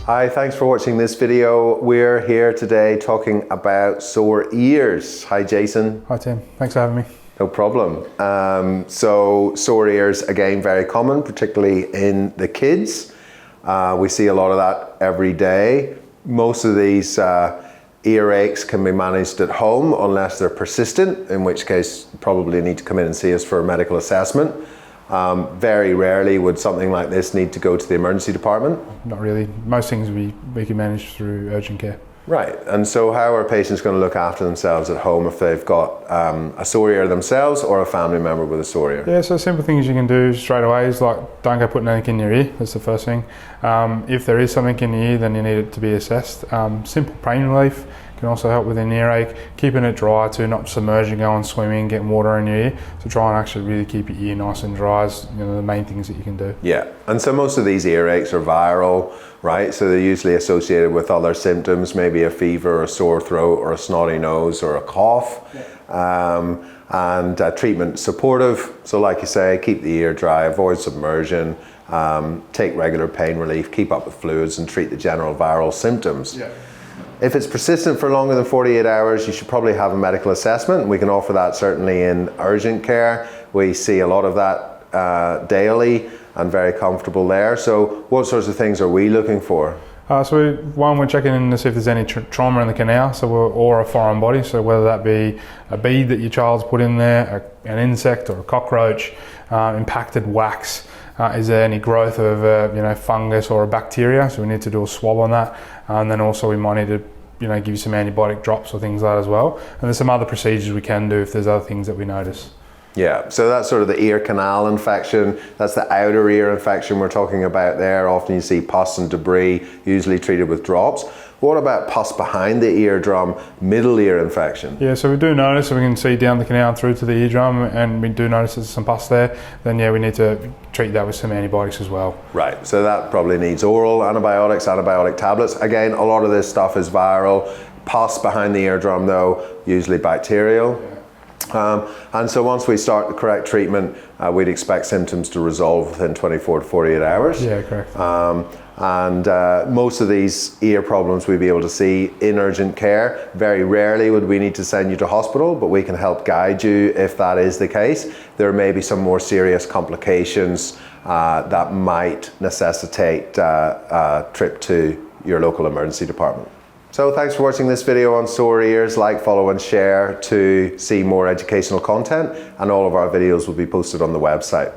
Hi, thanks for watching this video. We're here today talking about sore ears. Hi Jason. Hi Tim, thanks for having me. No problem. So sore ears, again, very common, particularly in the kids. We see a lot of that every day. Most of these earaches can be managed at home unless they're persistent, in which case you probably need to come in and see us for a medical assessment. Very rarely would something like this need to go to the emergency department. Not really. Most things we can manage through urgent care. Right, and so how are patients going to look after themselves at home if they've got a sore ear themselves or a family member with a sore ear? Yeah, so simple things you can do straight away is like don't go putting anything in your ear. That's the first thing. If there is something in your ear, then you need it to be assessed. Simple pain relief can also help with an earache. Keeping it dry too, not submerging, going swimming, getting water in your ear. So try and actually really keep your ear nice and dry is the main things that you can do. Yeah, and so most of these earaches are viral, right? So they're usually associated with other symptoms, maybe a fever, or a sore throat, or a snotty nose, or a cough. Yeah. And treatment supportive. So like you say, keep the ear dry, avoid submersion, take regular pain relief, keep up with fluids, and treat the general viral symptoms. Yeah. If it's persistent for longer than 48 hours, you should probably have a medical assessment. We can offer that certainly in urgent care. We see a lot of that daily and very comfortable there. So what sorts of things are we looking for? We're checking in to see if there's any trauma in the canal, or a foreign body. So whether that be a bead that your child's put in there, an insect or a cockroach, impacted wax. Is there any growth of fungus or a bacteria? So we need to do a swab on that, and then also we might need to give you some antibiotic drops or things like that as well. And there's some other procedures we can do if there's other things that we notice. Yeah, so that's sort of the ear canal infection. That's the outer ear infection we're talking about there. Often you see pus and debris, usually treated with drops. What about pus behind the eardrum, middle ear infection? Yeah, so we do notice, so we can see down the canal through to the eardrum, and we do notice there's some pus there. Then yeah, we need to treat that with some antibiotics as well. Right, so that probably needs oral antibiotics, antibiotic tablets. Again, a lot of this stuff is viral. Pus behind the eardrum though, usually bacterial. Yeah. And so once we start the correct treatment, we'd expect symptoms to resolve within 24 to 48 hours. Yeah, correct. Most of these ear problems we'd be able to see in urgent care. Very rarely would we need to send you to hospital, but we can help guide you if that is the case. There may be some more serious complications that might necessitate a trip to your local emergency department. So thanks for watching this video on sore ears. Like, follow and share to see more educational content, and all of our videos will be posted on the website.